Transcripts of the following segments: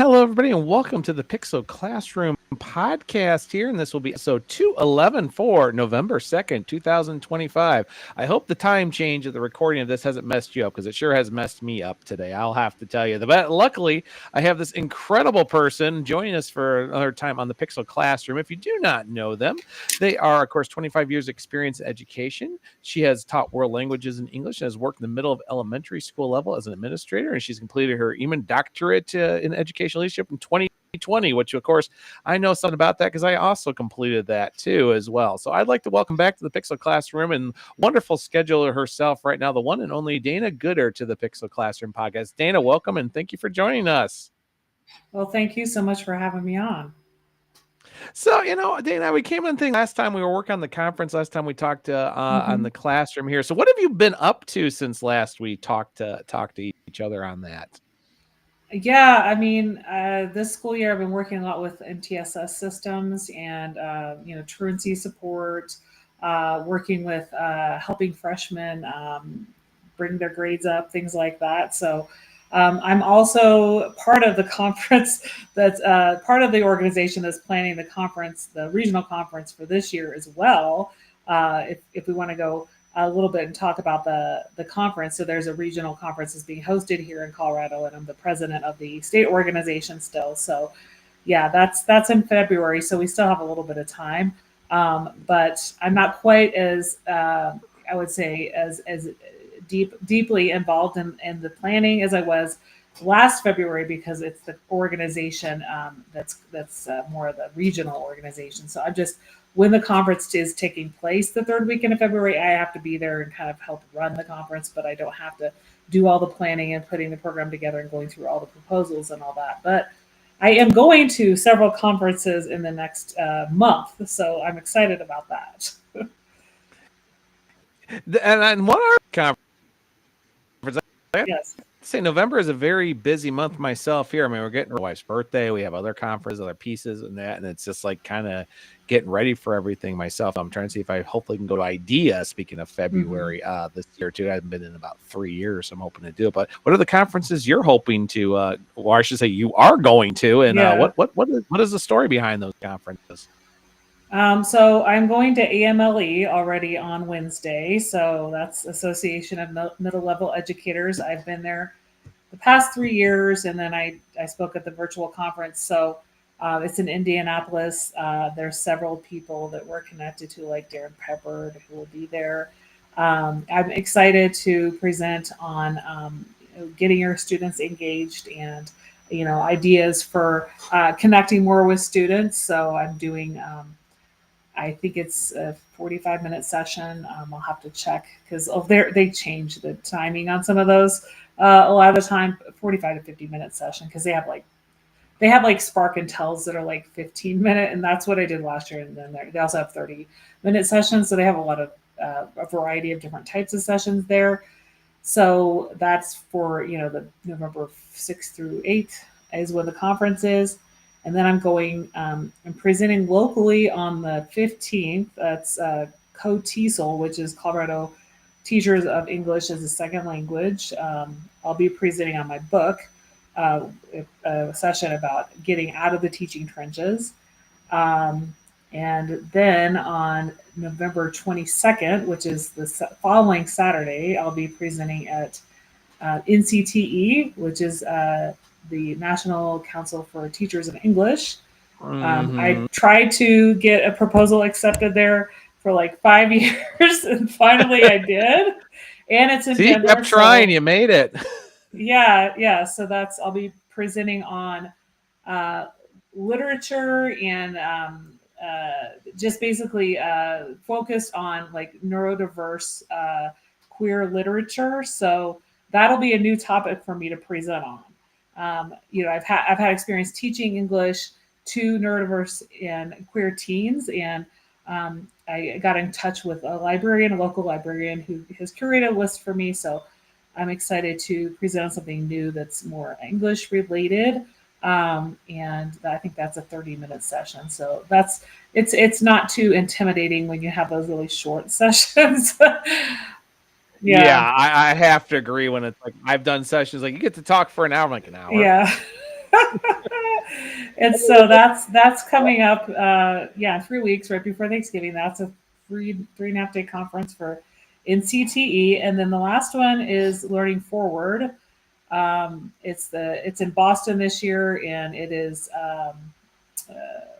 Hello, everybody, and welcome to the Pixel Classroom podcast here. And this will be episode 211 for November 2nd, 2025. I hope the time change of the recording of this hasn't messed you up, because it sure has messed me up today. I'll have to tell you. But luckily, I have this incredible person joining us for another time on the Pixel Classroom. If you do not know them, they are, of course, 25 years experience in education. She has taught world languages and English and has worked in the middle of elementary school level as an administrator. And she's completed her Eamon doctorate in educational leadership in 2020, which, of course, I know something about that because I also completed that too as well. So I'd like to welcome back to the Pixel Classroom and wonderful scheduler herself right now, the one and only Dana Goodier to the Pixel Classroom podcast. Dana, welcome and thank you for joining us. Well, thank you so much for having me on. So, Dana, we came in thing last time we were working on the conference. Last time we talked on the classroom here. So, what have you been up to since last we talked to each other on that? Yeah, I mean, this school year I've been working a lot with MTSS systems and truancy support, working with helping freshmen bring their grades up, things like that. So. I'm also part of the conference that's part of the organization that's planning the conference, the regional conference for this year as well. If we want to go a little bit and talk about the conference. So there's a regional conference that's being hosted here in Colorado, and I'm the president of the state organization still. So yeah, that's in February. So we still have a little bit of time. But I'm not quite as, I would say, as deeply involved in the planning as I was last February, because it's the organization that's more of the regional organization. So I'm just, when the conference is taking place the third weekend of February, I have to be there and kind of help run the conference, but I don't have to do all the planning and putting the program together and going through all the proposals and all that. But I am going to several conferences in the next month, so I'm excited about that. And what are conferences? Yes. Say November is a very busy month myself here. I mean, we're getting our wife's birthday. We have other conferences, other pieces and that. And it's just like kind of getting ready for everything myself. I'm trying to see if I hopefully can go to IDEA, speaking of February this year too. I haven't been in about 3 years. So I'm hoping to do it. But what are the conferences you're hoping to, or I should say you are going to, and what is the story behind those conferences? So I'm going to AMLE already on Wednesday. So that's Association of Middle Level Educators. I've been there the past 3 years, and then I spoke at the virtual conference. So it's in Indianapolis. There's several people that we're connected to, like Darren Peppard, who will be there. I'm excited to present on getting your students engaged and ideas for connecting more with students. So I'm doing. I think it's a 45-minute session. I'll have to check because they change the timing on some of those. A lot of the time, 45 to 50-minute session, because they have like Spark and Tells that are like 15-minute, and that's what I did last year. And then they also have 30-minute sessions, so they have a lot of a variety of different types of sessions there. So that's for the November 6th through 8th is when the conference is. And then I'm going, I'm presenting locally on the 15th. That's CoTESOL, which is Colorado Teachers of English as a Second Language. I'll be presenting on my book, a session about getting out of the teaching trenches. And then on November 22nd, which is the following Saturday, I'll be presenting at NCTE, which is the National Council for Teachers of English. I tried to get a proposal accepted there for like 5 years, and finally I did. And it's in Denver. You kept trying, you made it. Yeah. So I'll be presenting on literature and just basically focused on like neurodiverse queer literature. So that'll be a new topic for me to present on. I've had experience teaching English to neurodiverse and queer teens, and I got in touch with a local librarian who has curated a list for me. So I'm excited to present on something new that's more English related. And I think that's a 30-minute session. So it's not too intimidating when you have those really short sessions. Yeah, I have to agree when it's like I've done sessions like you get to talk for an hour. I'm like an hour. Yeah. And so that's coming up. Yeah, 3 weeks right before Thanksgiving. That's a 3.5 day conference for NCTE, and then the last one is Learning Forward. It's in Boston this year, and it is.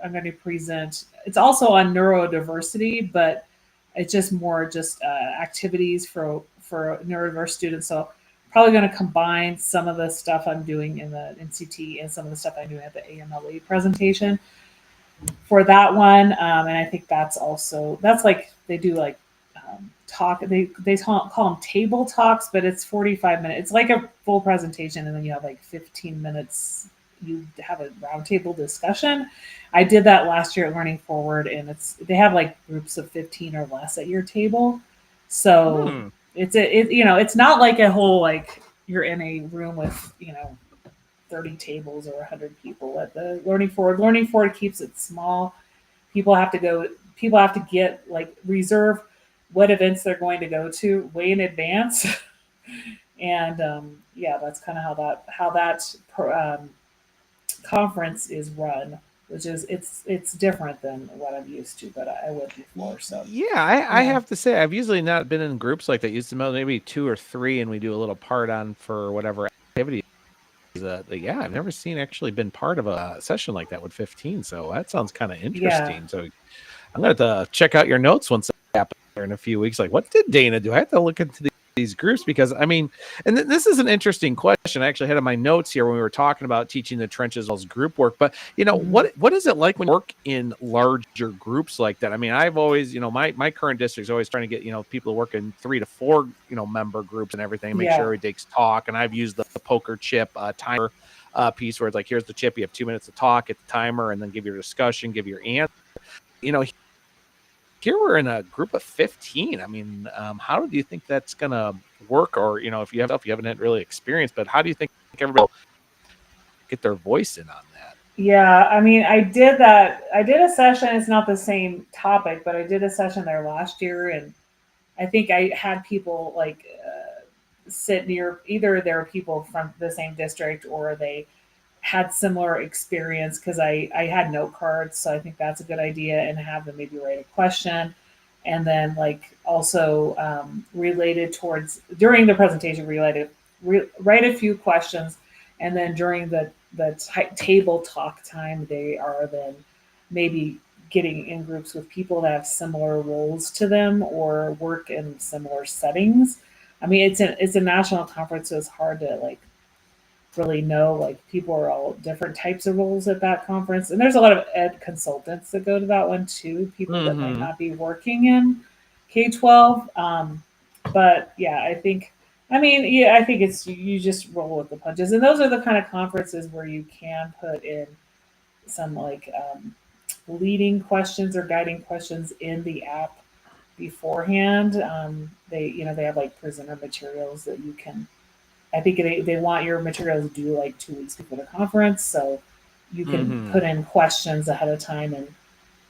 I'm going to present. It's also on neurodiversity, but it's just more just activities for neurodiverse students. So probably going to combine some of the stuff I'm doing in the NCT and some of the stuff I'm doing at the AMLE presentation for that one. And I think that's like they do like talk. They call them table talks, but it's 45 minutes. It's like a full presentation, and then you have like 15 minutes. You have a roundtable discussion. I did that last year at Learning Forward, and they have like groups of 15 or less at your table. So Hmm. it's not like a whole like you're in a room with 30 tables or 100 people at the Learning Forward. Learning Forward keeps it small. People have to get like reserve what events they're going to go to way in advance. And yeah, that's kind of how that conference is run, which is it's different than what I'm used to, but I would before. So Yeah, I yeah, have to say I've usually not been in groups like that. Used to maybe two or three, and we do a little part on for whatever activity. Yeah, I've never seen actually been part of a session like that with 15. So that sounds kind of yeah, interesting. So I'm gonna have to check out your notes once it happens here in a few weeks. Like, what did Dana do? I have to look into these groups because I mean, and this is an interesting question. I actually had in my notes here when we were talking about teaching the trenches as group work. But hmm, what is it like when you work in larger groups like that? I mean, I've always, my current district is always trying to get people to work in 3 to 4 member groups and everything. Make sure yeah. everybody takes talk. And I've used the poker chip timer piece where it's like, here's the chip. You have 2 minutes to talk at the timer, and then give your discussion, give your answer. You know, here we're in a group of 15. I mean, how do you think that's gonna work? Or if you haven't had really experience, but how do you think everybody will get their voice in on that? Yeah, I mean, I did that. I did a session. It's not the same topic, but I did a session there last year, and I think I had people like sit near either there are people from the same district or they had similar experience because I had note cards, so I think that's a good idea, and have them maybe write a question, and then like also related towards during the presentation, write a few questions, and then during the table talk time, they are then maybe getting in groups with people that have similar roles to them or work in similar settings. I mean, it's a national conference, so it's hard to like really know. Like people are all different types of roles at that conference, and there's a lot of ed consultants that go to that one too. People that might Mm-hmm. not be working in K-12, but yeah, I think. I mean, yeah, I think it's you just roll with the punches, and those are the kind of conferences where you can put in some like leading questions or guiding questions in the app beforehand. They have like presenter materials that you can. I think they want your materials due like 2 weeks before the conference, so you can Mm-hmm. put in questions ahead of time. And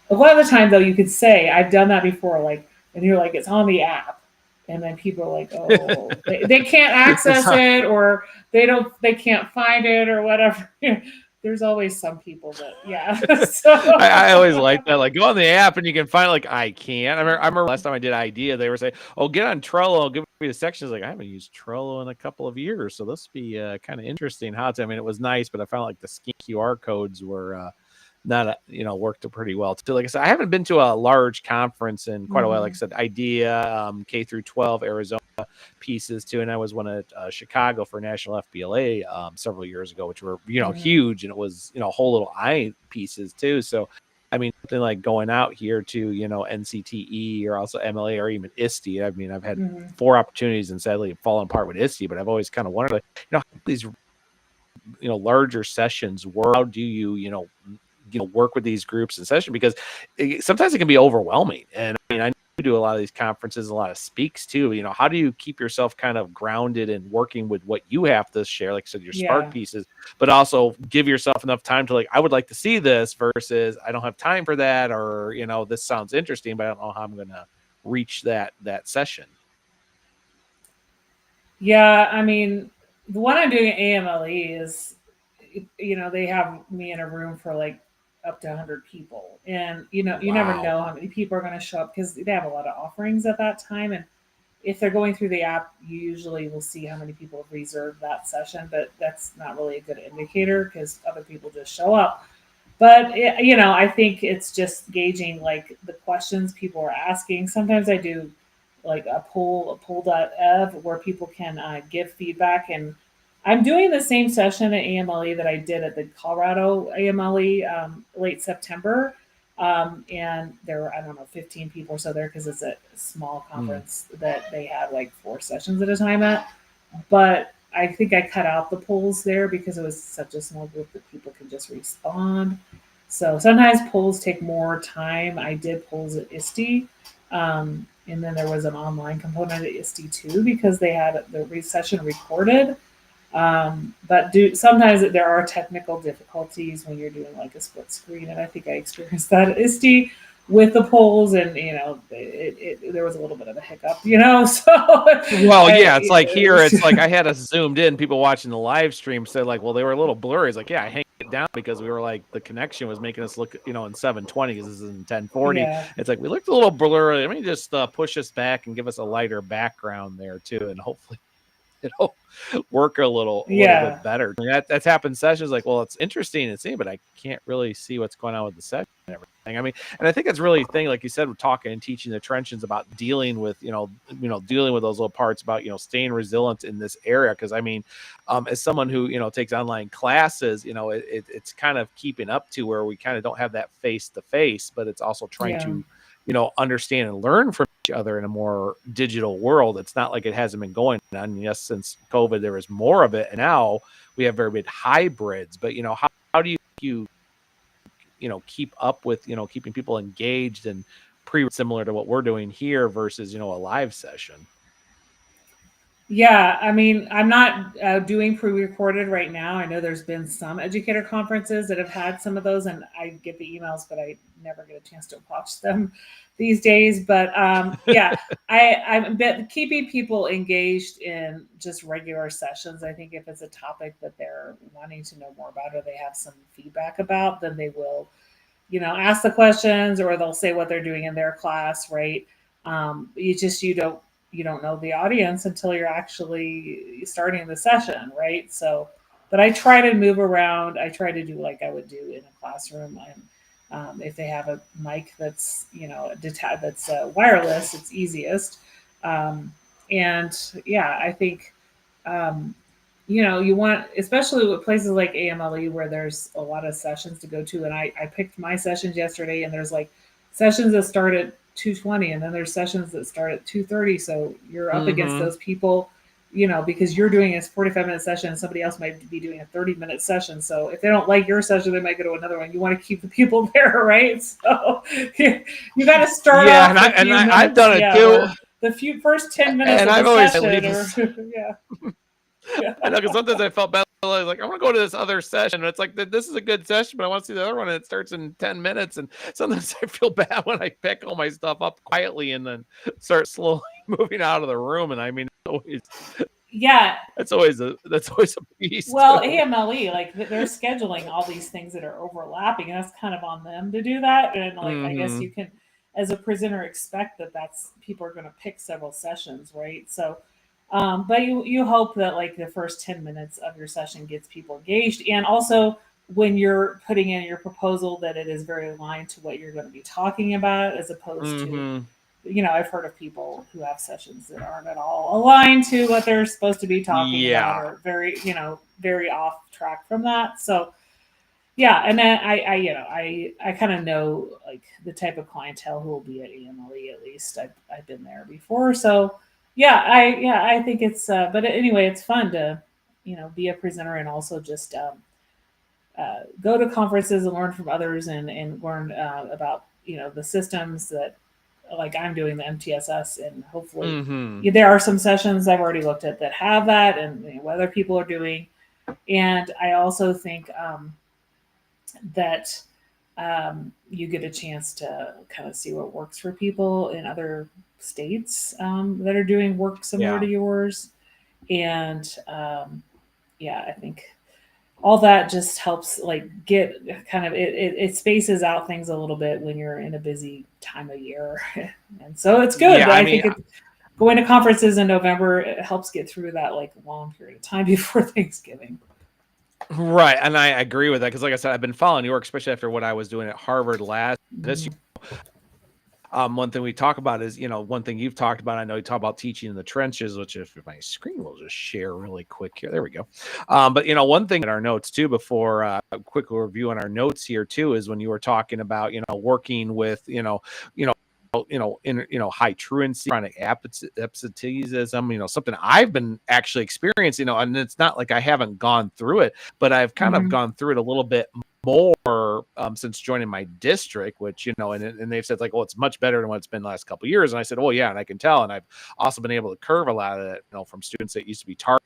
a lot of the time, though, you could say, "I've done that before," like, and you're like, "It's on the app," and then people are like, "Oh, they can't access it, or they can't find it, or whatever." There's always some people that, yeah. I So, always like that. Like, go on the app and you can find like I can't. I remember last time I did idea, they were saying, "Oh, get on Trello, give me the sections." Like, I haven't used Trello in a couple of years, so this would be kind of interesting. How to? I mean, it was nice, but I found like the scan QR codes were not worked pretty well too. Like I said, I haven't been to a large conference in quite a while. Like I mhm, said, idea K through 12 Arizona pieces too, and I was one at Chicago for National FBLA several years ago, which were mhm, huge, and it was whole little eye pieces too. So I mean, something like going out here to NCTE or also MLA or even ISTE. I mean, I've had mhm. 4 opportunities and sadly fallen apart with ISTE, but I've always kind of wondered, like, how these larger sessions work. How do work with these groups in session, because sometimes it can be overwhelming. And I mean, I do a lot of these conferences, a lot of speaks too. How do you keep yourself kind of grounded and working with what you have to share, like I said, your spark Yeah. pieces, but also give yourself enough time to, like, I would like to see this versus I don't have time for that, or this sounds interesting, but I don't know how I'm gonna reach that session. Yeah, I mean, the one I'm doing at AMLE is they have me in a room for like up to 100 people, and you never Wow. know how many people are going to show up because they have a lot of offerings at that time. And if they're going through the app, you usually will see how many people have reserved that session, but that's not really a good indicator because other people just show up. But I think it's just gauging like the questions people are asking. Sometimes I do like a poll.ev where people can give feedback, and I'm doing the same session at AMLE that I did at the Colorado AMLE late September. And there were, I don't know, 15 people or so there because it's a small Mm. conference that they had like 4 sessions at a time at. But I think I cut out the polls there because it was such a small group that people can just respond. So sometimes polls take more time. I did polls at ISTE. And then there was an online component at ISTE too because they had the session recorded. But sometimes there are technical difficulties when you're doing like a split screen, and I think I experienced that at ISTE with the polls, and there was a little bit of a hiccup, so Well, yeah, it's like it here, was, it's like I had us zoomed in. People watching the live stream said, like, well, they were a little blurry. It's like, yeah, I hang it down because we were like, the connection was making us look, in 720 because this is in 1040. yeah, It's like we looked a little blurry. Let me just push us back and give us a lighter background there too, and hopefully it'll work a little yeah. bit better. That's happened sessions like, well, it's interesting to see, but I can't really see what's going on with the session and everything. I mean, and I think it's really a thing, like you said, we're talking and teaching the trenches about dealing with, dealing with those little parts about, staying resilient in this area. Cause I mean, as someone who, takes online classes, it's kind of keeping up to where we kind of don't have that face to face, but it's also trying Yeah. to, understand and learn from each other in a more digital world. It's not like it hasn't been going on. Yes, since COVID, there was more of it. And now we have very big hybrids, but how do you, keep up with, keeping people engaged and similar to what we're doing here versus, a live session? Yeah, I mean, I'm not doing pre-recorded right now. I know there's been some educator conferences that have had some of those, and I get the emails, but I never get a chance to watch them these days. But yeah, I'm keeping people engaged in just regular sessions. I think if it's a topic that they're wanting to know more about or they have some feedback about, then they will ask the questions or they'll say what they're doing in their class, right? You don't know the audience until you're actually starting the session, right? So, but I try to move around. I try to do like I would do in a classroom. And if they have a mic that's that's wireless, it's easiest. Um, and yeah, I think um, you want, especially with places like AMLE where there's a lot of sessions to go to. And I picked my sessions yesterday, and there's like sessions that start at 2:20, and then there's sessions that start at 2:30. So you're up against Mm-hmm. those people, because you're doing a 45-minute session, and somebody else might be doing a 30-minute session. So if they don't like your session, they might go to another one. You want to keep the people there, right? So you got to start Yeah, off the few I've minutes, done it yeah, too, where the first 10 minutes and of the I've always session, leave. or yeah. I know, because sometimes I felt bad. I was like, I want to go to this other session. And it's like, this is a good session, but I want to see the other one. And it starts in 10 minutes. And sometimes I feel bad when I pick all my stuff up quietly and then start slowly moving out of the room. And I mean, Yeah, that's always a piece well, too. AMLE, like they're scheduling all these things that are overlapping, and that's kind of on them to do that. And like, I guess Mm-hmm. you can, as a presenter, expect that that's people are going to pick several sessions, right? So, but you hope that like the first 10 minutes of your session gets people engaged, and also when you're putting in your proposal that it is very aligned to what you're going to be talking about, as opposed to Mm-hmm. I've heard of people who have sessions that aren't at all aligned to what they're supposed to be talking about, Yeah. or very off track from that. So yeah, and then I kind of know like the type of clientele who will be at AMLE. At least I've been there before. So I think it's but anyway, it's fun to be a presenter and also just go to conferences and learn from others, and learn about the systems that, like I'm doing the MTSS, and hopefully Mm-hmm. there are some sessions I've already looked at that have that, and what other people are doing. And I also think that you get a chance to kind of see what works for people in other states that are doing work similar Yeah. to yours. And yeah, I think all that just helps like get kind of it spaces out things a little bit when you're in a busy time of year. And so it's good. Yeah, I I mean, think it going to conferences in November, it helps get through that like long period of time before Thanksgiving. right, and I agree with that because, like I said, I've been following New York, especially after what I was doing at Harvard last this year. Mhm. One thing we talk about is, one thing you've talked about. I know you talk about teaching in the trenches, which if my screen will just share really quick here. There we go. But one thing in our notes too, before a quick review on our notes here too, is when you were talking about working with high truancy, chronic absenteeism, something I've been actually experiencing, and it's not like I haven't gone through it, but I've kind of Mhm. gone through it a little bit more since joining my district, which and they've said like, well, it's much better than what it's been the last couple of years. And I said, well, yeah, and I can tell, and I've also been able to curve a lot of that, from students that used to be tardy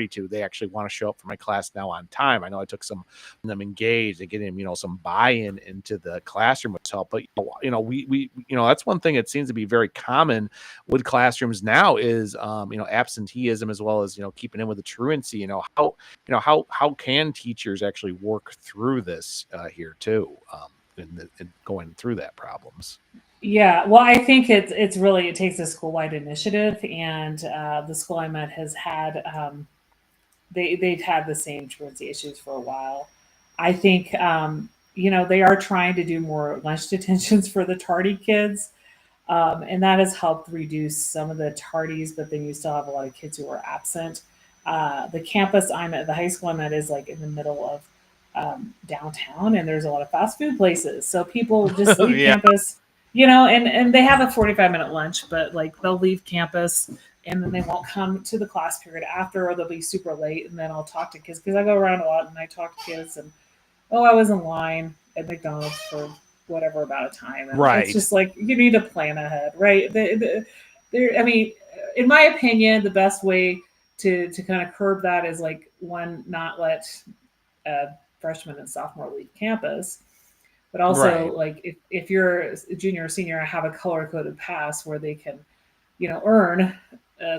to, they actually want to show up for my class now on time. I know I took some of them engaged and getting them, some buy-in into the classroom with help. But we that's one thing that seems to be very common with classrooms now is absenteeism, as well as keeping in with the truancy. How can teachers actually work through this here too, and going through that problems? Yeah, well, I think it's really it takes a school wide initiative, and the school I'm at has had they've had the same truancy issues for a while. I think they are trying to do more lunch detentions for the tardy kids, and that has helped reduce some of the tardies. But then you still have a lot of kids who are absent. The campus I'm at, the high school I'm at, is like in the middle of downtown, and there's a lot of fast food places. So people just leave Yeah, campus, and they have a 45-minute lunch, but like they'll leave campus and then they won't come to the class period after, or they'll be super late. And then I'll talk to kids because I go around a lot and I talk to kids, and oh, I was in line at McDonald's for whatever amount of time, and it's right, just like you need to plan ahead, right? I mean, in my opinion, the best way to kind of curb that is like one, not let uh, freshman and sophomore leave campus, but also right. like if you're a junior or senior, have a color coded pass where they can earn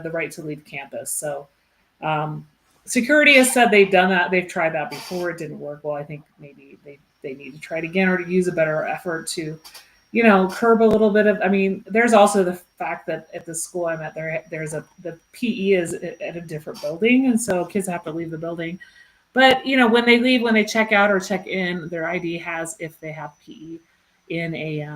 the right to leave campus. So um, security has said they've done that. They've tried that before. It didn't work well. I think maybe they need to try it again or to use a better effort to, curb a little bit of. I mean, there's also the fact that at the school I'm at, there's the PE is at a different building, and so kids have to leave the building. But when they leave, when they check out or check in, their ID has, if they have PE in a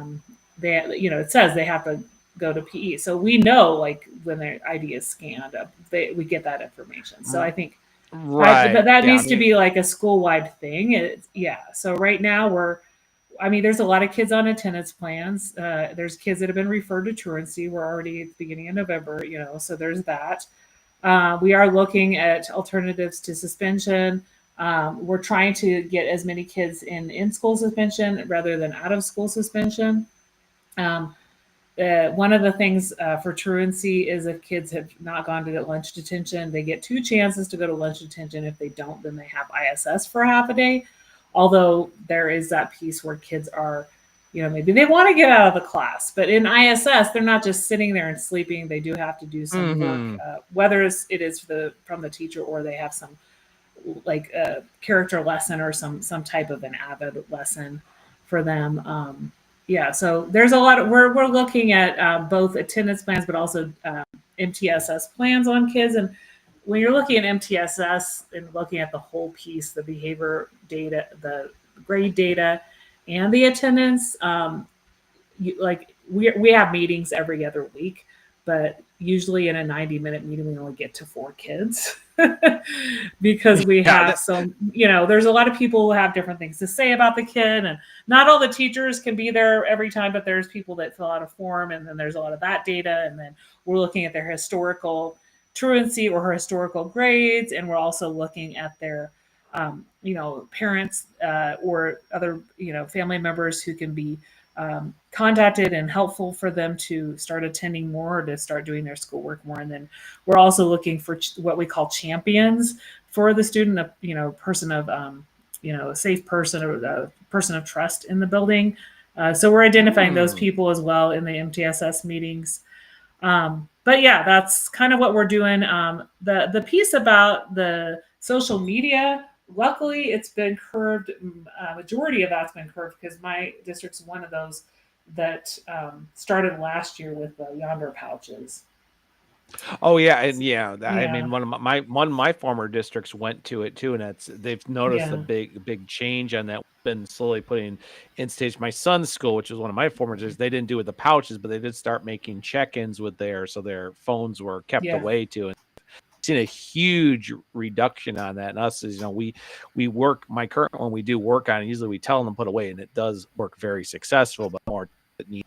they it says they have to go to PE. So we know like when their ID is scanned, we get that information. So I think Right. that Yeah. I needs to mean, be like a school wide thing. Yeah. So right now I mean, there's a lot of kids on attendance plans. There's kids that have been referred to truancy. We're already at the beginning of November, so there's that. We are looking at alternatives to suspension. We're trying to get as many kids in school suspension rather than out of school suspension. Um, one of the things for truancy is if kids have not gone to lunch detention, they get two chances to go to lunch detention. If they don't, then they have ISS for half a day. Although there is that piece where kids are, maybe they want to get out of the class, but in ISS, they're not just sitting there and sleeping. They do have to do some work, mhm. whether it is from the teacher or they have some like a character lesson or some type of an avid lesson for them. Yeah, so there's a lot of we're looking at both attendance plans, but also MTSS plans on kids. And when you're looking at MTSS and looking at the whole piece, the behavior data, the grade data, and the attendance, like we have meetings every other week, but usually in a 90-minute meeting we only get to 4 kids because we Yeah. have some, there's a lot of people who have different things to say about the kid, and not all the teachers can be there every time, but there's people that fill out a form, and then there's a lot of that data, and then we're looking at their historical truancy or her historical grades, and we're also looking at their parents or other family members who can be contacted and helpful for them to start attending more or to start doing their schoolwork more. And then we're also looking for what we call champions for the student, a person of, a safe person or a person of trust in the building. So we're identifying those Mm. people as well in the MTSS meetings. But yeah, that's kind of what we're doing. The piece about the social media luckily it's been curbed. Majority of that's been curbed because my district's one of those that started last year with the yonder pouches. Oh yeah, and yeah, I Yeah, mean one of my former districts went to it too, and they've noticed yeah, a big change on that. Been slowly putting in stage. My son's school, which was one of my former districts, they didn't do it with the pouches, but they did start making check-ins with so their phones were kept yeah. away too. And seen a huge reduction on that. And us is, we work my current one, we do work on it. Usually we tell them to put away, and it does work very successful, but more that needs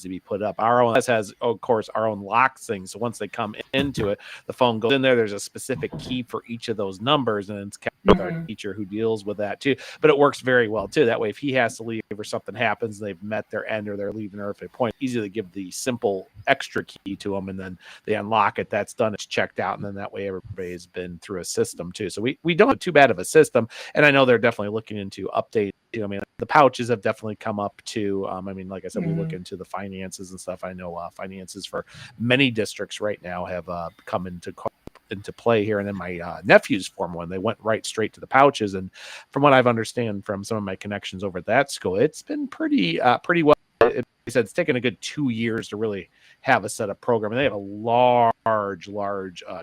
to be put up. Our own has, of course, our own lock thing. So once they come into it, the phone goes in there. There's a specific key for each of those numbers, and it's kept with our Hmm. teacher who deals with that too. But it works very well too. That way, if he has to leave or something happens, they've met their end or they're leaving, or if they point, easy to give the simple extra key to them, and then they unlock it. That's done. It's checked out, and then that way everybody's been through a system too. So we don't have too bad of a system, and I know they're definitely looking into updates. I mean, the pouches have definitely come up to. I mean, like I said, we look Hmm. into the finances and stuff. I know finances for many districts right now have come into play here. And then my nephews formed one. They went right straight to the pouches, and from what I've understand from some of my connections over at that school, it's been pretty well. They said it's taken a good 2 years to really have a set up program, and they have a large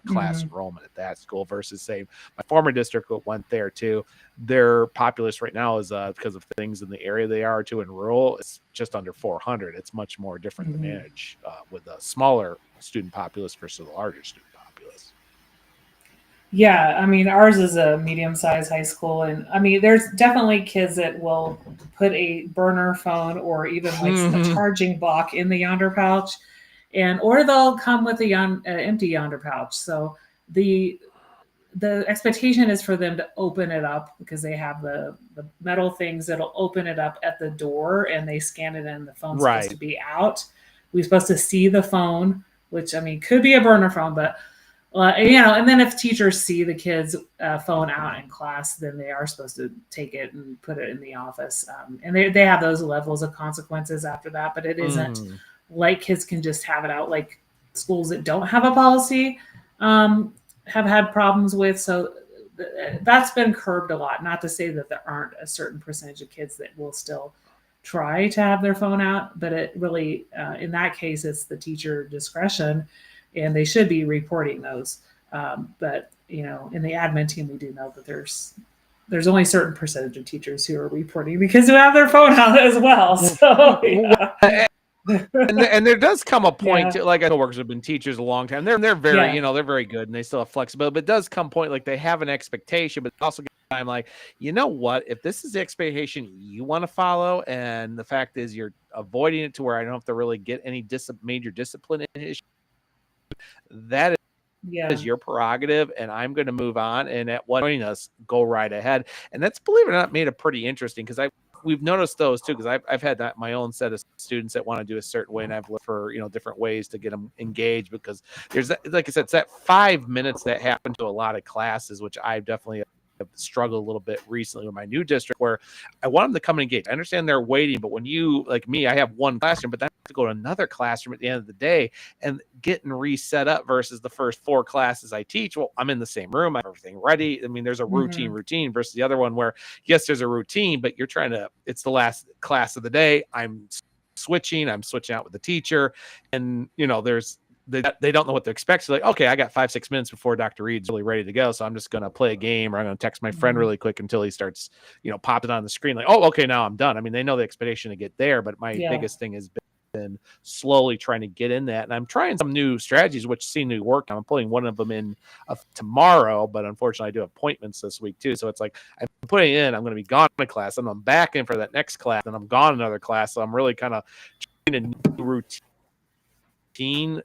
class Hmm. enrollment at that school versus say my former district went there too. Their populace right now is because of things in the area they are too in rural, it's just under 400. It's much more different to Hmm. manage with a smaller student populace versus a larger student populace. Yeah, I mean, ours is a medium-sized high school, and I mean, there's definitely kids that will put a burner phone or even like a Mm-hmm. charging block in the yonder pouch, and or they'll come with a empty yonder pouch. So the the expectation is for them to open it up because they have the metal things that'll open it up at the door, and they scan it in. The phone's supposed to Right. be out. We're supposed to see the phone, which I mean could be a burner phone, but and then if teachers see the kids' phone out in class, then they are supposed to take it and put it in the office. And they have those levels of consequences after that, but it isn't Mm. like kids can just have it out like schools that don't have a policy um, have had problems with. So that's been curbed a lot. Not to say that there aren't a certain percentage of kids that will still try to have their phone out, but it really, in that case, it's the teacher discretion, and they should be reporting those. But in the admin team, we do know that there's only a certain percentage of teachers who are reporting because who have their phone out as well. So yeah, And there does come a point yeah, to, like, I know workers have been teachers a long time. They're very, yeah, they're very good and they still have flexibility. But it does come point like they have an expectation, but also I'm like, you know what? If this is the expectation you want to follow, and the fact is you're avoiding it to where I don't have to really get any major discipline issue, that yeah, is your prerogative, and I'm going to move on. And at what joining us, go right ahead. And that's, believe it or not, made it pretty interesting because we've noticed those too, because I've had that my own set of students that want to do a certain way, and I've looked for different ways to get them engaged, because there's that, like I said, it's that 5 minutes that happen to a lot of classes, which I've definitely have struggled a little bit recently with my new district, where I want them to come and engage. I understand they're waiting, but when you, like me, I have one classroom, but then I have to go to another classroom at the end of the day and getting reset up versus the first 4 classes I teach. Well, I'm in the same room, I have everything ready. I mean, there's a hmm routine versus the other one where, yes, there's a routine, but you're trying to, it's the last class of the day. I'm switching out with the teacher, and there's they don't know what to expect. So like, okay, I got 5-6 minutes before Dr. Reed's really ready to go, so I'm just gonna play a game, or I'm gonna text my friend hmm really quick until he starts, popping on the screen. Like, oh, okay, now I'm done. I mean, they know the expectation to get there, but my yeah, biggest thing has been slowly trying to get in that, and I'm trying some new strategies which seem to work. I'm putting one of them in tomorrow, but unfortunately I do have appointments this week too, so it's like I'm putting in, I'm going to be gone in a class, and I'm back in for that next class, and I'm gone another class. So I'm really kind of trying a new routine,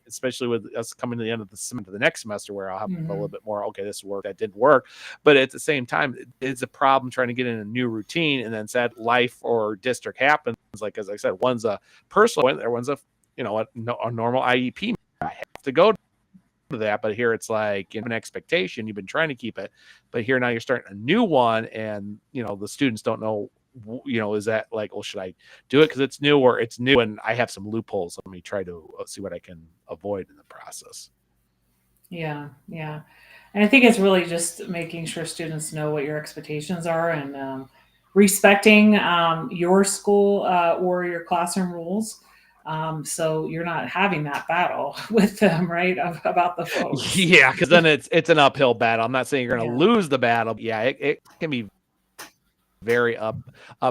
especially with us coming to the end of the next semester, where I'll have a hmm little bit more, okay, this worked, that didn't work. But at the same time, it's a problem trying to get in a new routine, and then said life or district happens. Like, as I said, one's a personal one, one's a normal IEP. I have to go to that, but here it's like, an expectation, you've been trying to keep it, but here now you're starting a new one, and the students don't know, is that like, well, should I do it because it's new, or it's new and I have some loopholes, let me try to see what I can avoid in the process. yeah, yeah. And I think it's really just making sure students know what your expectations are and respecting your school or your classroom rules. So you're not having that battle with them, right? About the phones. Yeah, because then it's an uphill battle. I'm not saying you're going to Yeah. lose the battle. But yeah, it can be very up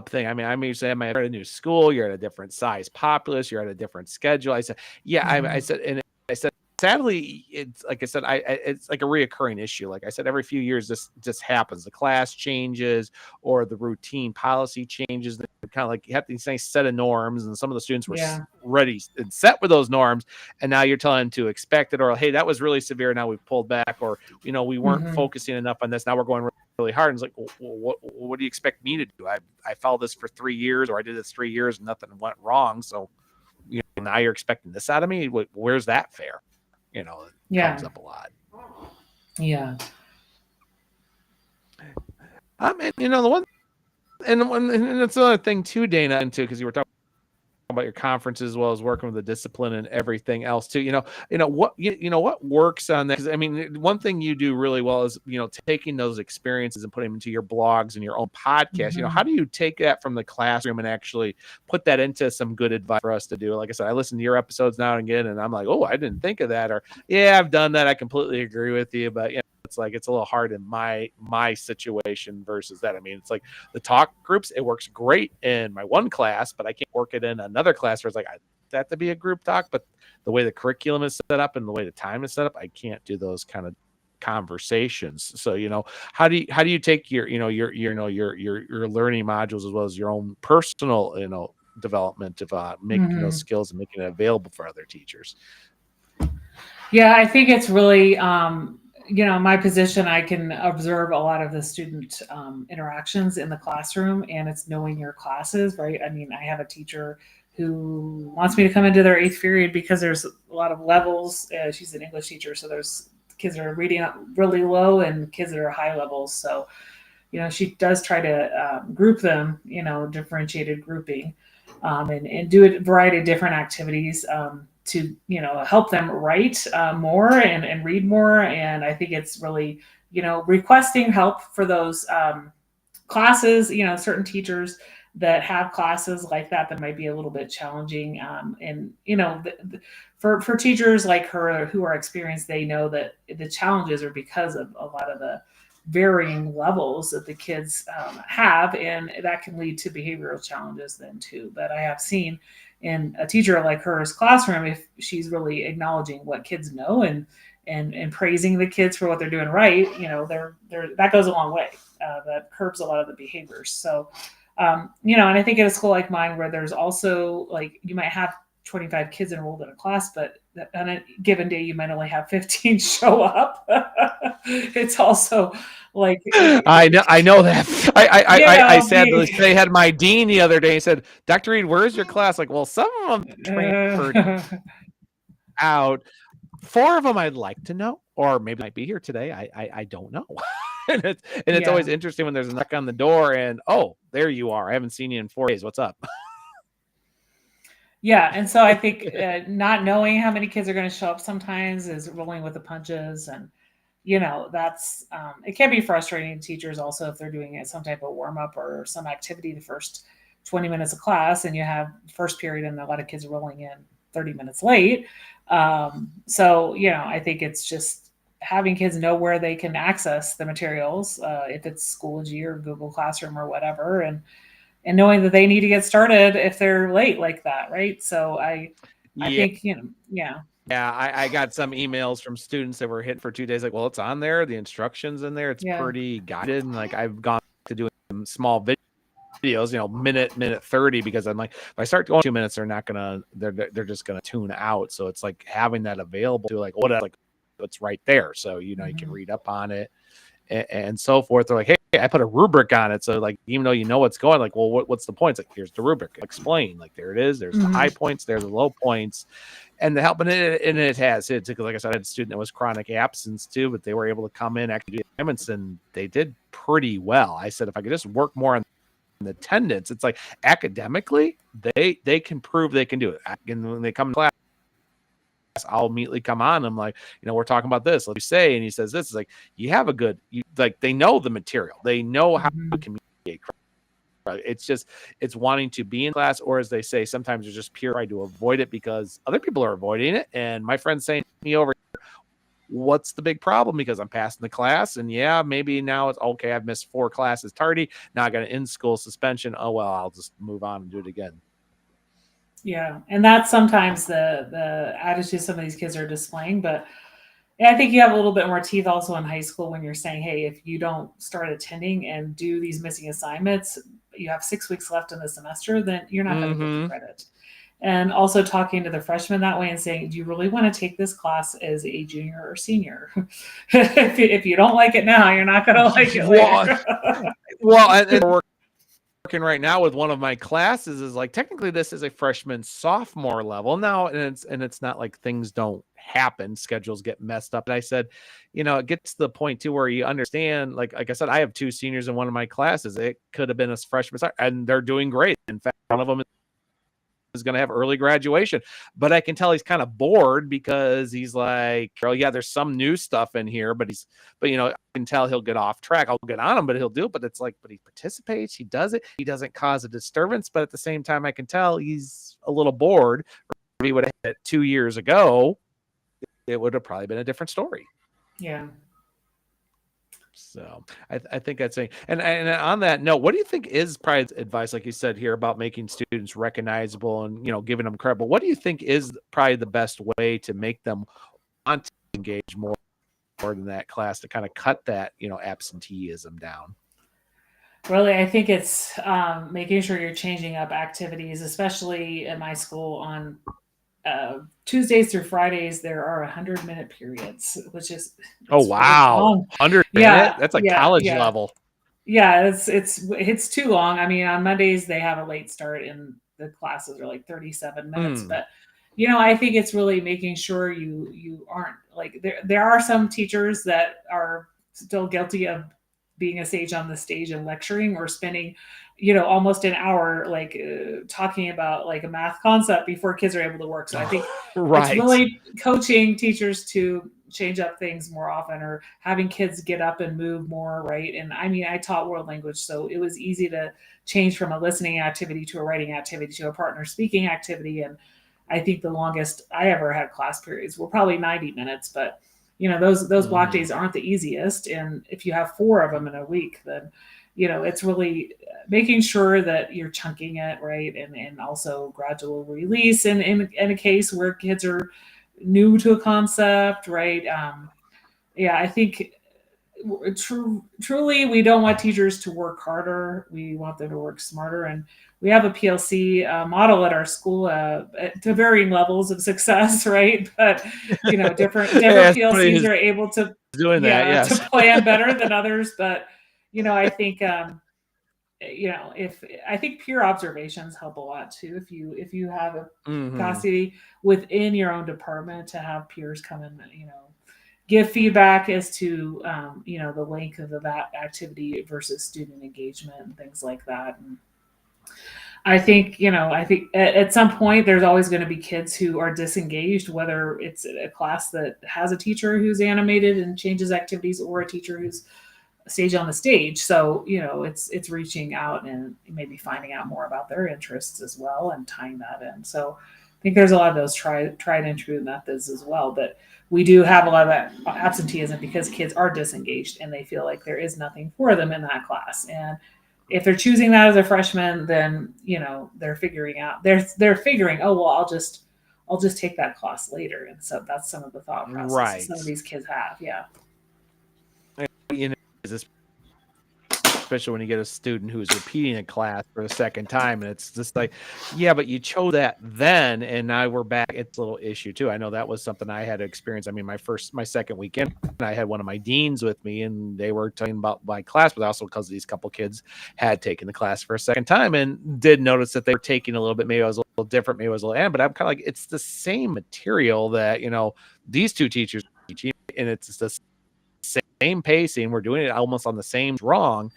thing. I mean, I may say, I'm at a new school, you're at a different size populace, you're at a different schedule. I said, yeah, I Hmm. said, and I said, sadly, it's like I said, it's like a reoccurring issue. Like I said, every few years, this just happens. The class changes or the routine policy changes. Kind of like you have these nice set of norms, and some of the students were Yeah. ready and set with those norms, and now you're telling them to expect it, or hey, that was really severe. Now we've pulled back, or we weren't Hmm. focusing enough on this. Now we're going really hard. And it's like, well, what do you expect me to do? I followed this for 3 years, or I did this 3 years and nothing went wrong. So, now you're expecting this out of me. Where's that fair? It comes Yeah. up a lot. Yeah. And the one, and it's another thing too, Dana, and too, because you were talking about your conferences as well as working with the discipline and everything else too. What works on that? Because I mean, one thing you do really well is taking those experiences and putting them into your blogs and your own podcast. How Hmm. do you take that from the classroom and actually put that into some good advice for us to do? Like I said, I listen to your episodes now and again, and I'm like, oh, I didn't think of that, or yeah, I've done that. I completely agree with you, but it's like it's a little hard in my situation versus that. I mean, it's like the talk groups, it works great in my one class, but I can't work it in another class where it's like I that to be a group talk, but the way the curriculum is set up and the way the time is set up, I can't do those kind of conversations. So how do you take your learning modules as well as your own personal development of making those Hmm. skills and making it available for other teachers? Yeah, I think it's really, my position, I can observe a lot of the student interactions in the classroom, and it's knowing your classes, right? I mean, I have a teacher who wants me to come into their eighth period because there's a lot of levels. She's an English teacher, so there's kids that are reading really low and kids that are high levels. So, she does try to group them, differentiated grouping, and do a variety of different activities to help them write more and read more. And I think it's really requesting help for those classes. Certain teachers that have classes like that might be a little bit challenging. And for teachers like her who are experienced, they know that the challenges are because of a lot of the varying levels that the kids have, and that can lead to behavioral challenges then too. But I have seen in a teacher like her's classroom, if she's really acknowledging what kids know and praising the kids for what they're doing right, they're that goes a long way. That curbs a lot of the behaviors. So, and I think at a school like mine, where there's also like you might have 25 kids enrolled in a class, but on a given day you might only have 15 show up. It's also like I know that. you I know sadly say had my dean the other day. He said, "Dr. Reed, where's your class?" Like, well, some of them transferred out. 4 of them I'd like to know, or maybe might be here today. I don't know. and it's always yeah. interesting when there's a knock on the door and oh, there you are. I haven't seen you in 4 days. What's up? Yeah, and so I think not knowing how many kids are going to show up sometimes is rolling with the punches, and that's it can be frustrating to teachers also if they're doing it some type of warm up or some activity the first 20 minutes of class, and you have first period and a lot of kids rolling in 30 minutes late. So I think it's just having kids know where they can access the materials, if it's Schoology or Google Classroom or whatever, and knowing that they need to get started if they're late like that, right? So I Yeah. think yeah. Yeah, I got some emails from students that were hit for 2 days. Like, well, it's on there. The instructions in there. It's Yeah. pretty guided. And like, I've gone to doing small videos, minute 30, because I'm like, if I start going 2 minutes, they're just gonna tune out. So it's like having that available to like what's right there. So you can Mhm. read up on it and so forth. They're like, hey, I put a rubric on it. So like, even though what's going, like, well, what's the points? Like, here's the rubric. Explain. Like, there it is. There's the high Mhm. points. There's the low points, and the help. And it has. It's like I said, I had a student that was chronic absence too, but they were able to come in, actually do assignments, and they did pretty well. I said, if I could just work more on the attendance, it's like academically, they can prove they can do it. And when they come to class, I'll immediately come on. I'm like, we're talking about this. Let me say, and he says this is like, you have a good, like they know the material, they know how to communicate. It's wanting to be in class, or as they say, sometimes it's just pure trying to avoid it because other people are avoiding it. And my friend's saying to me over here, what's the big problem? Because I'm passing the class, and yeah, maybe now it's okay. I've missed 4 classes tardy. Now I got an in-school suspension. Oh well, I'll just move on and do it again. Yeah, and that's sometimes the attitude some of these kids are displaying. But I think you have a little bit more teeth also in high school when you're saying, hey, if you don't start attending and do these missing assignments, you have 6 weeks left in the semester, then you're not going to get the credit. And also talking to the freshmen that way and saying, do you really want to take this class as a junior or senior? If you don't like it now, you're not going to like it later. And we're working right now with one of my classes is like, technically this is a freshman sophomore level now. And it's not like things don't happen. Schedules get messed up. And I said, it gets to the point too, where you understand, like I said, I have 2 seniors in one of my classes. It could have been a freshman and they're doing great. In fact, one of them is going to have early graduation, but I can tell he's kind of bored because he's like, oh yeah, there's some new stuff in here, but I can tell he'll get off track. I'll get on him, but he'll do it. But it's like, but he participates, he does it, he doesn't cause a disturbance. But at the same time, I can tell he's a little bored. If he would have hit it 2 years ago, it would have probably been a different story. Yeah. So I think that's a, and on that note, what do you think is probably advice, like you said here, about making students recognizable and, giving them credit? But what do you think is probably the best way to make them want to engage more than that class to kind of cut that, absenteeism down? Really, I think it's making sure you're changing up activities, especially at my school on Tuesdays through Fridays. There are 100-minute periods, which is wow, 100 minutes. That's like college level. Yeah, it's too long. I mean, on Mondays they have a late start, and the classes are like 37 minutes. But I think it's really making sure you aren't like there are some teachers that are still guilty of being a sage on the stage and lecturing or spending almost an hour talking about like a math concept before kids are able to work. So I think it's really coaching teachers to change up things more often, or having kids get up and move more, right? And I mean, I taught world language, so it was easy to change from a listening activity to a writing activity to a partner speaking activity. And I think the longest I ever had class periods were probably 90 minutes, but those block days aren't the easiest. And if you have 4 of them in a week, then it's really making sure that you're chunking it, right? And also gradual release in a case where kids are new to a concept, right? I think truly we don't want teachers to work harder. We want them to work smarter. And we have a PLC model at our school to varying levels of success, right? But different PLCs are able to to plan better than others. But I think I think peer observations help a lot too. If you have a capacity within your own department to have peers come and give feedback as to the length of that activity versus student engagement and things like that. And I think at some point there's always going to be kids who are disengaged, whether it's a class that has a teacher who's animated and changes activities, or a teacher who's stage on the stage. So it's reaching out and maybe finding out more about their interests as well and tying that in. So I think there's a lot of those tried and true methods as well. But we do have a lot of that absenteeism because kids are disengaged and they feel like there is nothing for them in that class. And if they're choosing that as a freshman, then they're figuring out they're figuring, oh well, I'll just take that class later. And so that's some of the thought process some of these kids have. Yeah. Especially when you get a student who's repeating a class for the second time, and it's just like, yeah, but you chose that then, and now we're back. It's a little issue too. I know that was something I had to experience. I mean, my second weekend, I had one of my deans with me, and they were talking about my class, but also because these couple kids had taken the class for a second time and did notice that they were taking a little bit. Maybe I was a little different, maybe I was a little, but I'm kind of like, it's the same material that these 2 teachers are teaching, and it's the same pacing. We're doing it almost on the same wrong.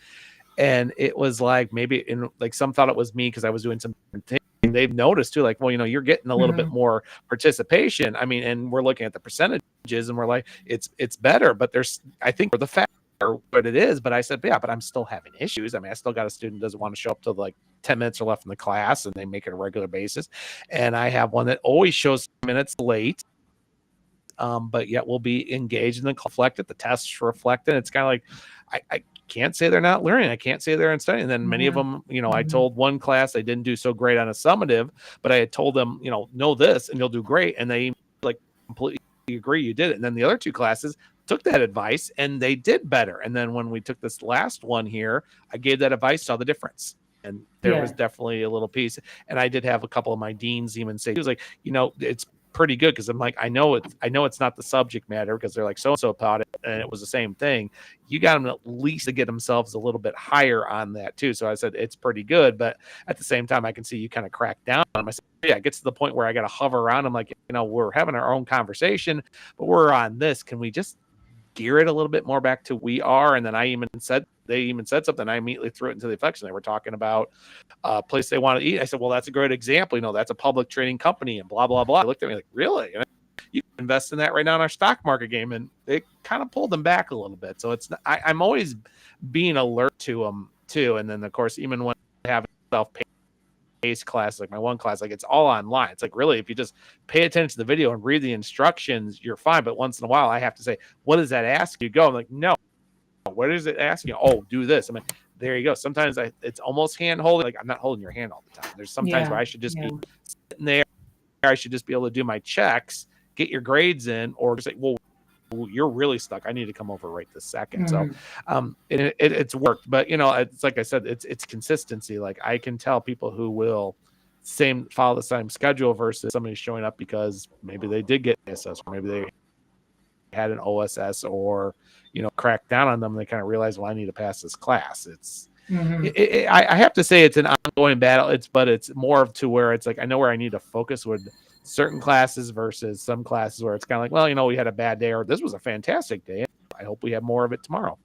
And it was like, maybe some thought it was me because I was doing some things. they've noticed too, like, well, you're getting a little bit Mhm. more participation. I mean, and we're looking at the percentages and we're like, it's better, but I think for the fact or what it is, but I said, yeah, but I'm still having issues. I mean, I still got a student who doesn't want to show up till like 10 minutes are left in the class and they make it a regular basis. And I have one that always shows minutes late. But yet we'll be engaged in the reflect it. The tests reflect it. It's kind of like, I can't say they're not learning. I can't say they're studying. And then many of them, I told one class they didn't do so great on a summative, but I had told them, know this and you'll do great. And they like completely agree you did it. And then the other two classes took that advice and they did better. And then when we took this last one here, I gave that advice, saw the difference. And there was definitely a little piece. And I did have a couple of my deans even say, he was like, it's pretty good, because I'm like, I know it's not the subject matter, because they're like so and so taught it and it was the same thing. You got them at least to get themselves a little bit higher on that too. So I said it's pretty good, but at the same time I can see you kind of crack down on them. I said, yeah, it gets to the point where I got to hover around. I'm like, we're having our own conversation, but we're on this. Can we just gear it a little bit more back to we are? And then they even said something. I immediately threw it into the affection. They were talking about a place they want to eat. I said, well, that's a great example. That's a public trading company and blah, blah, blah. They looked at me like, really? You can invest in that right now in our stock market game. And they kind of pulled them back a little bit. So it's, I'm always being alert to them too. And then of course, even when I have self-paced class, like my one class, like it's all online. It's like, really, if you just pay attention to the video and read the instructions, you're fine. But once in a while I have to say, what does that ask you? Go. I'm like, no. What is it asking you? Oh, do this. I mean, there you go. Sometimes it's almost hand holding. Like, I'm not holding your hand all the time. There's sometimes where I should just be sitting there. I should just be able to do my checks, get your grades in, or just say, well, you're really stuck. I need to come over right this second. So it's worked. But, it's like I said, it's consistency. Like, I can tell people who will follow the same schedule versus somebody showing up because maybe they did get SS, or maybe they had an OSS, or crack down on them. They kind of realize, well, I need to pass this class. It's I have to say it's an ongoing battle. But it's more of to where it's like, I know where I need to focus with certain classes versus some classes where it's kind of like, well, we had a bad day, or this was a fantastic day. I hope we have more of it tomorrow.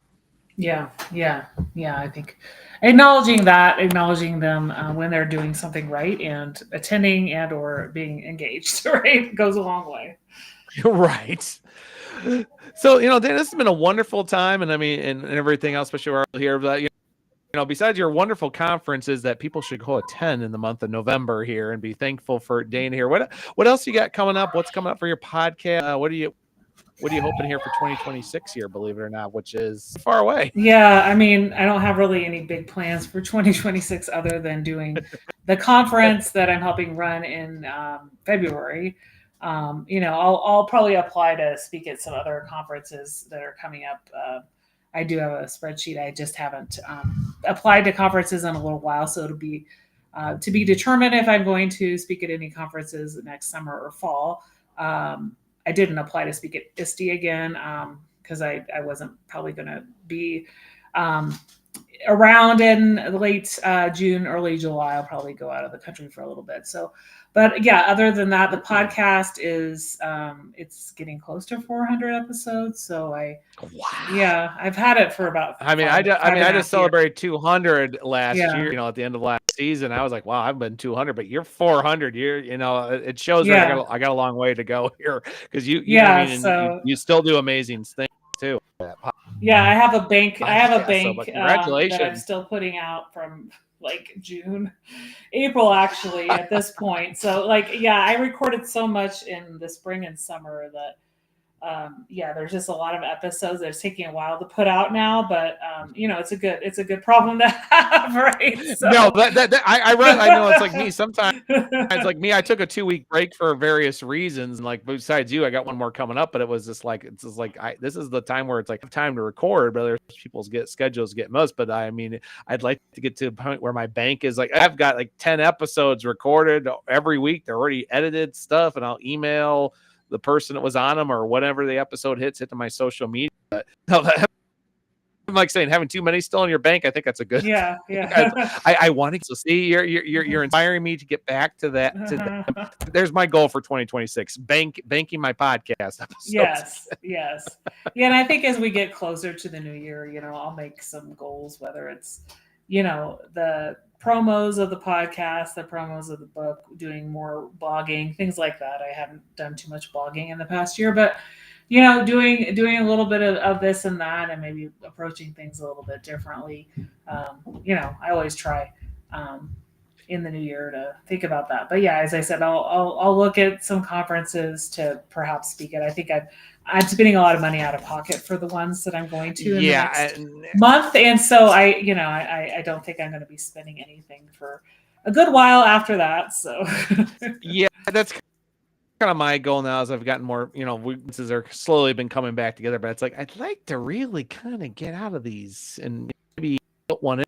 Yeah. I think acknowledging them when they're doing something right and attending and or being engaged, right, goes a long way. Right. So, Dan, this has been a wonderful time, and I mean, and everything else, especially we're here. But besides your wonderful conferences that people should go attend in the month of November here, and be thankful for Dana here. What else you got coming up? What's coming up for your podcast? What are you hoping here for 2026 here? Believe it or not, which is far away. Yeah, I mean, I don't have really any big plans for 2026 other than doing the conference that I'm helping run in February. I'll probably apply to speak at some other conferences that are coming up. I do have a spreadsheet. I just haven't applied to conferences in a little while, so it'll be to be determined if I'm going to speak at any conferences next summer or fall. I didn't apply to speak at ISTE again because I wasn't probably going to be around in late June, early July. I'll probably go out of the country for a little bit. So, but yeah, other than that, the podcast is it's getting close to 400 episodes. So I've had it for about. I just celebrated 200 last year. At the end of last season, I was like, wow, I've been 200, but you're 400. It shows that I got a long way to go here, because you still do amazing things too. Yeah, I have a bank. Congratulations. That I'm still putting out from like June, April, actually, at this point. So I recorded so much in the spring and summer that there's just a lot of episodes that's taking a while to put out now, but it's a good problem to have, right? So. No, I know it's like me sometimes. It's like me. I took a 2-week break for various reasons, and like besides you, I got one more coming up. But it was just like this is the time where it's like time to record, but there's people's schedules get most. But I mean, I'd like to get to a point where my bank is like, I've got like 10 episodes recorded every week. They're already edited stuff, and I'll email the person that was on them, or whatever the episode hit to my social media. But no, I'm like saying, having too many still in your bank, I think that's a good. Yeah. I want to see you're inspiring me to get back to that. There's my goal for 2026: banking my podcast episodes. Yes. Yeah, and I think as we get closer to the new year, I'll make some goals, whether it's the promos of the podcast, the promos of the book, doing more blogging, things like that. I haven't done too much blogging in the past year, but doing a little bit of this and that, and maybe approaching things a little bit differently. I always try in the new year to think about that. But yeah, as I said, I'll look at some conferences to perhaps speak at. I think I'm spending a lot of money out of pocket for the ones that I'm going to in the next month, and so I don't think I'm going to be spending anything for a good while after that. So yeah, that's kind of my goal now. As I've gotten more, weaknesses are slowly been coming back together, but it's like I'd like to really kind of get out of these and maybe put one in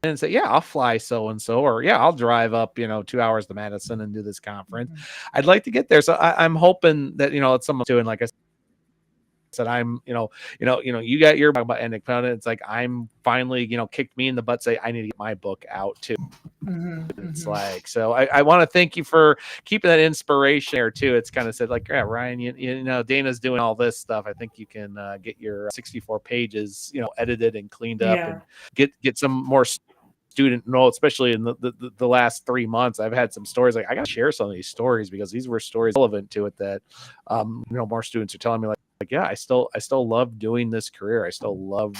and say, yeah, I'll fly so and so, or yeah, I'll drive up 2 hours to Madison and do this conference. I'd like to get there, so I'm hoping that it's someone doing, like I said, I'm you got your about independent. It's like I'm finally kicked me in the butt, say I need to get my book out too. It's like, so I want to thank you for keeping that inspiration there too. It's kind of said like, yeah, Ryan, Dana's doing all this stuff. I think you can get your 64 pages edited and cleaned up and get some more student notes, especially in the last 3 months. I've had some stories like I got to share some of these stories because these were stories relevant to it that more students are telling me like yeah, I still love doing this career. I still love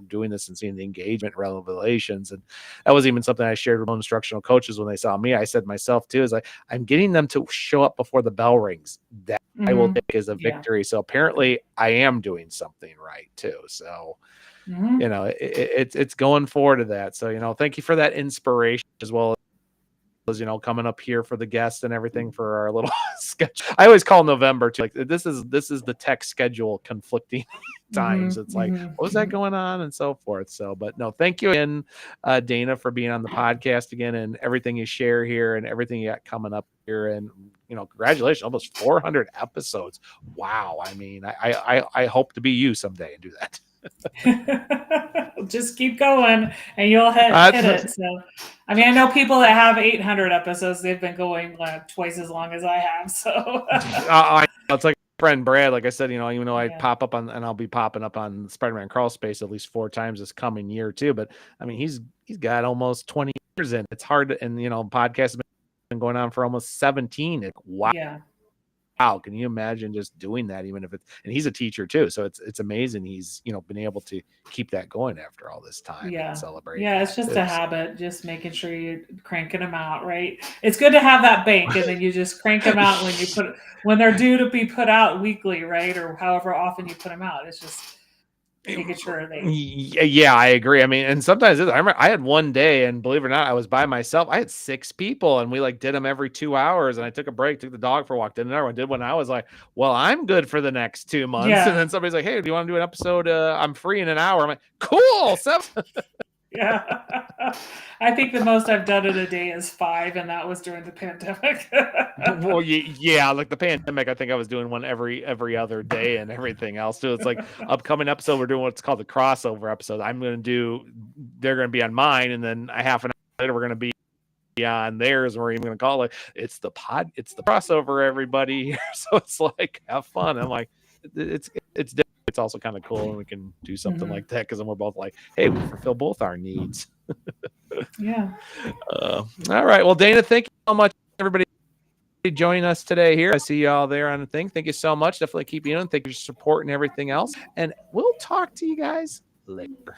doing this and seeing the engagement revelations. And that was even something I shared with instructional coaches when they saw me. I said myself too, is like I'm getting them to show up before the bell rings. That I will take as a victory. So apparently I am doing something right too. So it's going forward to that. So thank you for that inspiration as well as coming up here for the guests and everything for our little sketch. I always call November too. Like this is the tech schedule conflicting times. It's like, what was that going on and so forth. So, but no, thank you again, Dana, for being on the podcast again and everything you share here and everything you got coming up here. And congratulations, almost 400 episodes. Wow. I mean, I hope to be you someday and do that. Just keep going and you'll hit it. So I mean, I know people that have 800 episodes, they've been going twice as long as I have. So it's like friend Brad, like I said, even though I pop up on and I'll be popping up on Spider-Man Crawl Space at least 4 times this coming year too. But I mean, he's got almost 20 years in. It's hard to, and podcasts have been going on for almost 17. It's, wow. Yeah. Wow, can you imagine just doing that? Even if it's, and he's a teacher too, so it's amazing he's been able to keep that going after all this time. Yeah, and celebrate. Yeah, it's just a habit, just making sure you're cranking them out, right? It's good to have that bank, and then you just crank them out when they're due to be put out weekly, right, or however often you put them out. It's just making sure they. Yeah, I agree. I mean, and sometimes I remember I had one day, and believe it or not, I was by myself. I had 6 people, and we did them every 2 hours. And I took a break, took the dog for a walk, did another one, did one. I was like, well, I'm good for the next 2 months. Yeah. And then somebody's like, hey, do you want to do an episode? I'm free in an hour. I'm like, cool. Yeah, I think the most I've done in a day is 5, and that was during the pandemic. Well, yeah, like the pandemic, I think I was doing one every other day and everything else too. It's like upcoming episode, we're doing what's called the crossover episode. They're going to be on mine, and then a half an hour later, we're going to be on theirs, and we're even going to call it it's the crossover, everybody. So it's like, have fun. I'm like, it's different. It's also kind of cool, and we can do something like that because then we're both like, hey, we fulfill both our needs. Yeah. All right. Well, Dana, thank you so much, everybody, joining us today here. I see you all there on the thing. Thank you so much. Definitely keep you in. Thank you for your support and everything else. And we'll talk to you guys later.